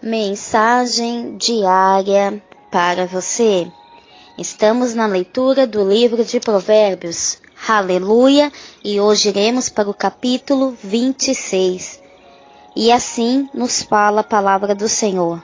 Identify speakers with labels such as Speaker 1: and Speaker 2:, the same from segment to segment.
Speaker 1: Mensagem diária para você. Estamos na leitura do livro de Provérbios. Aleluia! E hoje iremos para o capítulo 26. E assim nos fala a palavra do Senhor.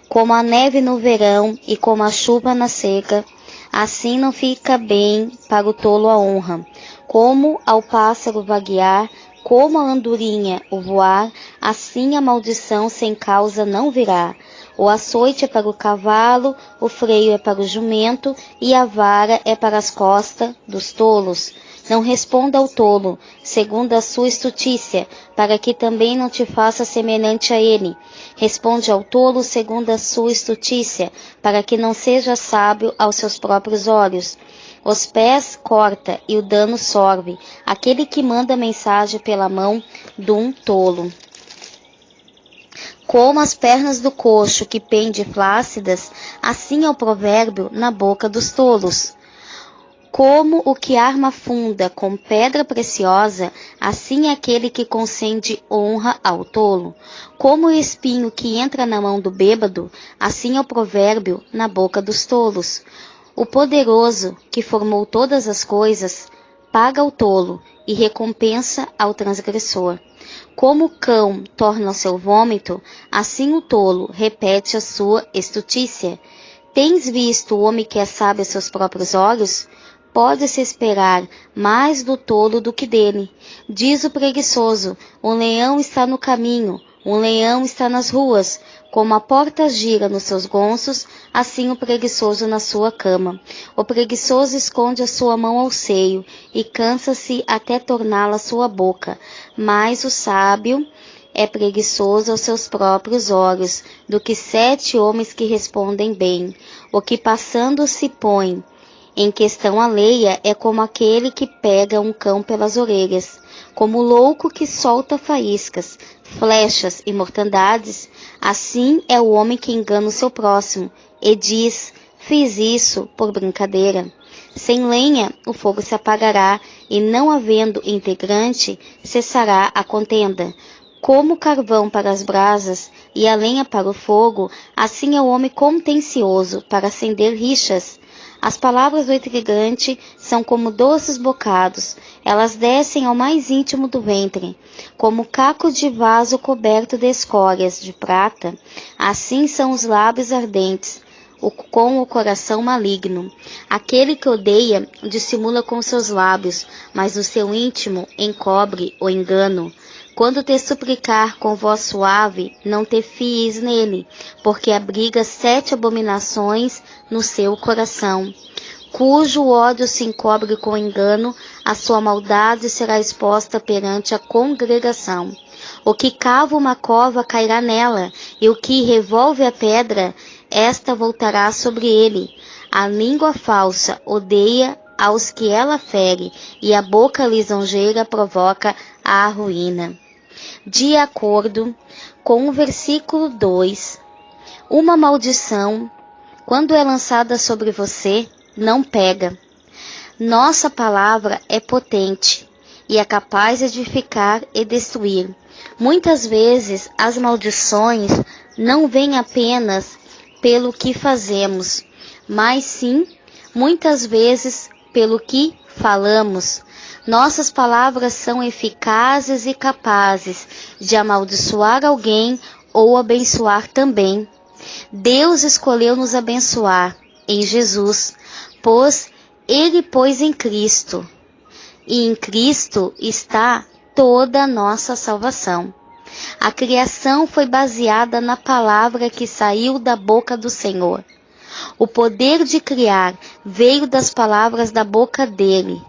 Speaker 1: Como a neve no verão e como a chuva na seca, assim não fica bem para o tolo a honra. Como ao pássaro vaguear, como a andorinha o voar, assim a maldição sem causa não virá. O açoite é para o cavalo, o freio é para o jumento, e a vara é para as costas dos tolos. Não responda ao tolo, segundo a sua estutícia, para que também não te faça semelhante a ele. Responde ao tolo segundo a sua estutícia, para que não seja sábio aos seus próprios olhos. Os pés corta e o dano sorve, aquele que manda mensagem pela mão de um tolo. Como as pernas do coxo que pende flácidas, assim é o provérbio na boca dos tolos. Como o que arma funda com pedra preciosa, assim é aquele que concede honra ao tolo. Como o espinho que entra na mão do bêbado, assim é o provérbio na boca dos tolos. O poderoso, que formou todas as coisas, paga ao tolo e recompensa ao transgressor. Como o cão torna o seu vômito, assim o tolo repete a sua estutícia. Tens visto o homem que é sábio a seus próprios olhos? Pode-se esperar mais do tolo do que dele. Diz o preguiçoso, um leão está no caminho, um leão está nas ruas. Como a porta gira nos seus gonços, assim o preguiçoso na sua cama. O preguiçoso esconde a sua mão ao seio e cansa-se até torná-la sua boca. Mas o sábio é preguiçoso aos seus próprios olhos, do que 7 homens que respondem bem. O que passando se põe em questão alheia é como aquele que pega um cão pelas orelhas, como o louco que solta faíscas, flechas e mortandades. Assim é o homem que engana o seu próximo e diz: fiz isso por brincadeira. Sem lenha o fogo se apagará, e não havendo integrante cessará a contenda. Como o carvão para as brasas e a lenha para o fogo, assim é o homem contencioso para acender rixas. As palavras do intrigante são como doces bocados, elas descem ao mais íntimo do ventre. Como caco de vaso coberto de escórias de prata, assim são os lábios ardentes, com o coração maligno. Aquele que odeia dissimula com seus lábios, mas no seu íntimo encobre o engano. Quando te suplicar com voz suave, não te fies nele, porque abriga 7 abominações no seu coração. Cujo ódio se encobre com engano, a sua maldade será exposta perante a congregação. O que cava uma cova cairá nela, e o que revolve a pedra, esta voltará sobre ele. A língua falsa odeia aos que ela fere, e a boca lisonjeira provoca a ruína. De acordo com o versículo 2, uma maldição, quando é lançada sobre você, não pega. Nossa palavra é potente e é capaz de edificar e destruir. Muitas vezes as maldições não vêm apenas pelo que fazemos, mas sim, muitas vezes, pelo que falamos. Nossas palavras são eficazes e capazes de amaldiçoar alguém ou abençoar também. Deus escolheu nos abençoar em Jesus, pois Ele pôs em Cristo, e em Cristo está toda a nossa salvação. A criação foi baseada na palavra que saiu da boca do Senhor. O poder de criar veio das palavras da boca dele.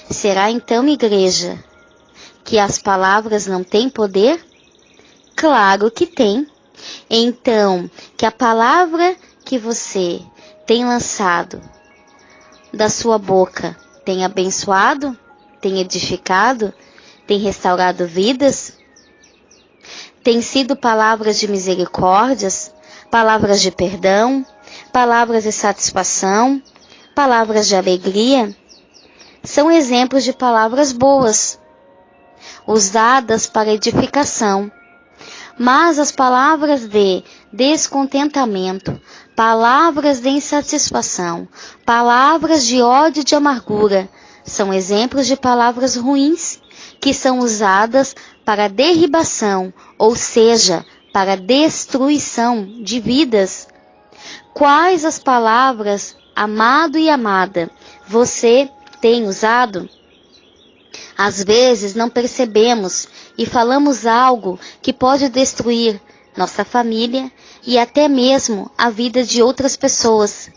Speaker 1: Será então, igreja, que as palavras não têm poder? Claro que tem. Então, que a palavra que você tem lançado da sua boca tem abençoado, tem edificado, tem restaurado vidas? Tem sido palavras de misericórdias, palavras de perdão, palavras de satisfação, palavras de alegria? São exemplos de palavras boas, usadas para edificação. Mas as palavras de descontentamento, palavras de insatisfação, palavras de ódio e de amargura. São exemplos de palavras ruins que são usadas para derribação, ou seja, para destruição de vidas. Quais as palavras, amado e amada, você tem usado? Às vezes não percebemos e falamos algo que pode destruir nossa família e até mesmo a vida de outras pessoas.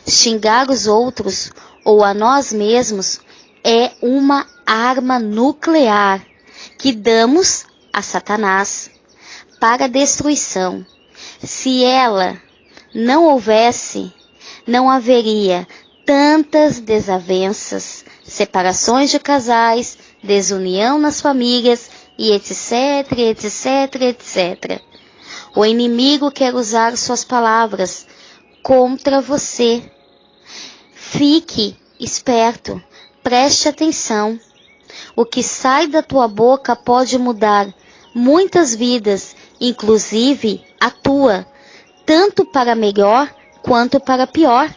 Speaker 1: Xingar os outros ou a nós mesmos é uma arma nuclear que damos a Satanás para destruição. Se ela não houvesse, não haveria tantas desavenças, separações de casais, desunião nas famílias e etc, etc, etc. O inimigo quer usar suas palavras contra você. Fique esperto, preste atenção. O que sai da tua boca pode mudar muitas vidas, inclusive a tua, tanto para melhor quanto para pior.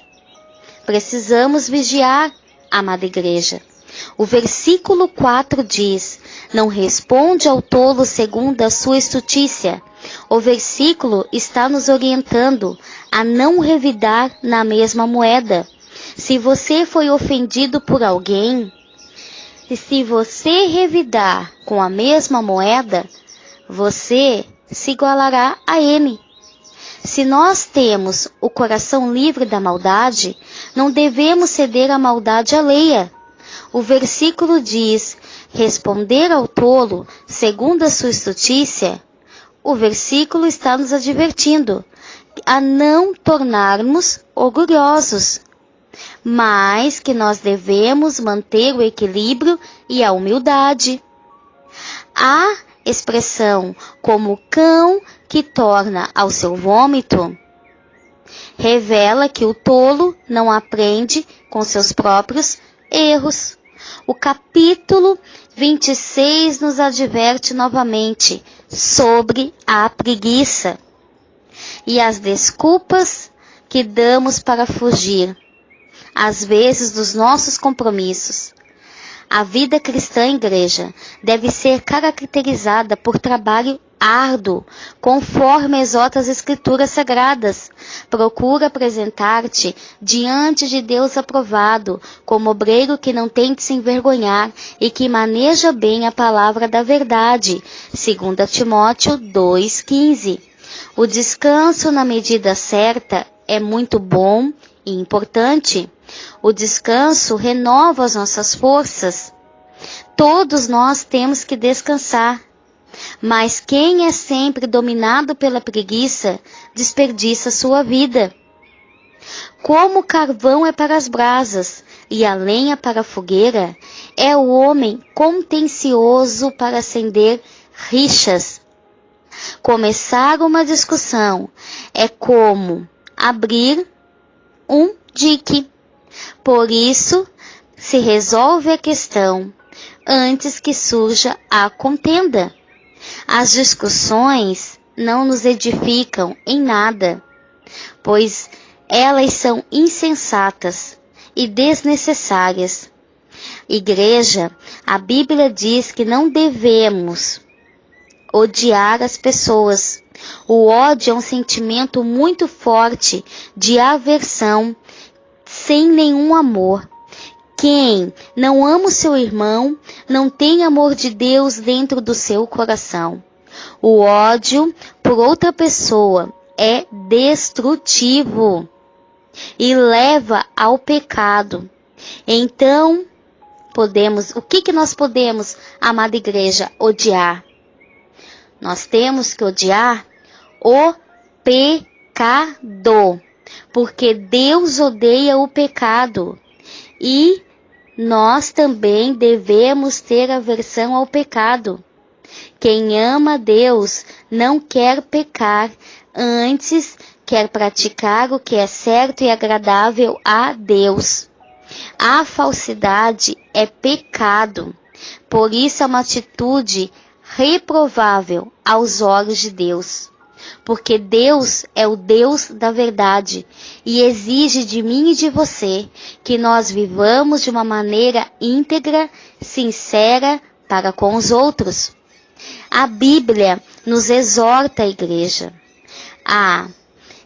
Speaker 1: Precisamos vigiar, amada igreja. O versículo 4 diz: não responde ao tolo segundo a sua estultícia. O versículo está nos orientando a não revidar na mesma moeda. Se você foi ofendido por alguém, e se você revidar com a mesma moeda, você se igualará a ele. Se nós temos o coração livre da maldade, não devemos ceder à maldade alheia. O versículo diz: responder ao tolo segundo a sua estultícia. O versículo está nos advertindo a não tornarmos orgulhosos, mas que nós devemos manter o equilíbrio e a humildade. A expressão como cão que torna ao seu vômito revela que o tolo não aprende com seus próprios erros. O capítulo 26 nos adverte novamente sobre a preguiça e as desculpas que damos para fugir, às vezes, dos nossos compromissos. A vida cristã, igreja, deve ser caracterizada por trabalho árduo, conforme exorta as Escrituras Sagradas. Procura apresentar-te diante de Deus aprovado, como obreiro que não tem de se envergonhar e que maneja bem a palavra da verdade. 2 Timóteo 2,15. O descanso na medida certa é muito bom e importante. O descanso renova as nossas forças. Todos nós temos que descansar. Mas quem é sempre dominado pela preguiça, desperdiça sua vida. Como o carvão é para as brasas e a lenha para a fogueira, é o homem contencioso para acender rixas. Começar uma discussão é como abrir um dique. Por isso, se resolve a questão antes que surja a contenda. As discussões não nos edificam em nada, pois elas são insensatas e desnecessárias. Igreja, a Bíblia diz que não devemos odiar as pessoas. O ódio é um sentimento muito forte de aversão, sem nenhum amor. Quem não ama o seu irmão, não tem amor de Deus dentro do seu coração. O ódio por outra pessoa é destrutivo e leva ao pecado. Então, o que nós podemos, amada igreja, odiar? Nós temos que odiar o pecado, porque Deus odeia o pecado. E nós também devemos ter aversão ao pecado. Quem ama a Deus não quer pecar, antes quer praticar o que é certo e agradável a Deus. A falsidade é pecado, por isso é uma atitude reprovável aos olhos de Deus. porque Deus é o Deus da verdade e exige de mim e de você que nós vivamos de uma maneira íntegra, sincera para com os outros. A Bíblia nos exorta, a igreja, a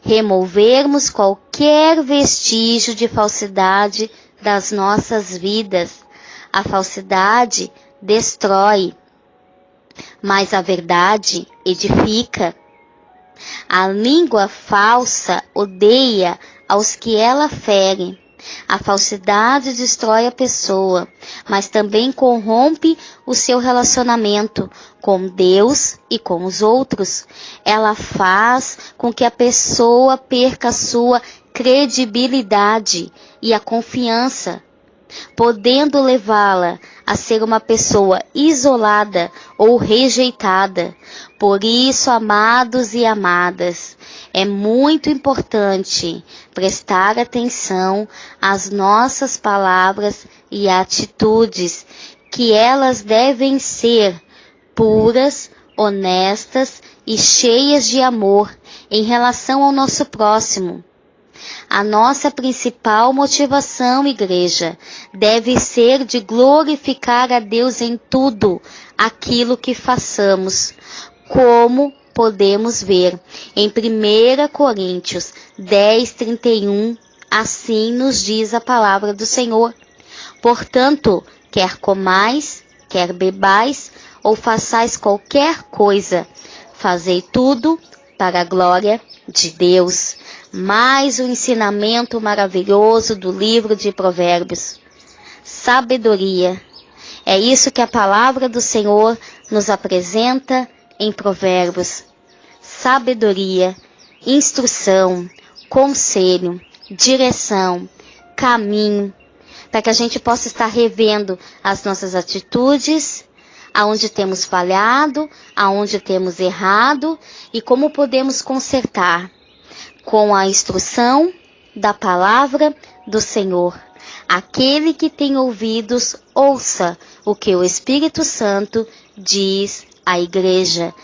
Speaker 1: removermos qualquer vestígio de falsidade das nossas vidas. A falsidade destrói, mas a verdade edifica. A língua falsa odeia aos que ela fere. A falsidade destrói a pessoa, mas também corrompe o seu relacionamento com Deus e com os outros. Ela faz com que a pessoa perca a sua credibilidade e a confiança, podendo levá-la a ser uma pessoa isolada ou rejeitada. Por isso, amados e amadas, é muito importante prestar atenção às nossas palavras e atitudes, que elas devem ser puras, honestas e cheias de amor em relação ao nosso próximo. A nossa principal motivação, igreja, deve ser de glorificar a Deus em tudo aquilo que façamos, como podemos ver em 1 Coríntios 10:31, assim nos diz a palavra do Senhor. Portanto, quer comais, quer bebais, ou façais qualquer coisa, fazei tudo para a glória de Deus. Mais um ensinamento maravilhoso do livro de Provérbios. Sabedoria. É isso que a palavra do Senhor nos apresenta em Provérbios. Sabedoria, instrução, conselho, direção, caminho, para que a gente possa estar revendo as nossas atitudes, aonde temos falhado, aonde temos errado e como podemos consertar com a instrução da palavra do Senhor. Aquele que tem ouvidos, ouça o que o Espírito Santo diz à igreja.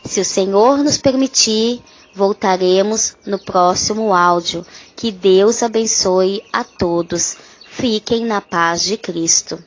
Speaker 1: Se o Senhor nos permitir, voltaremos no próximo áudio. Que Deus abençoe a todos. Fiquem na paz de Cristo.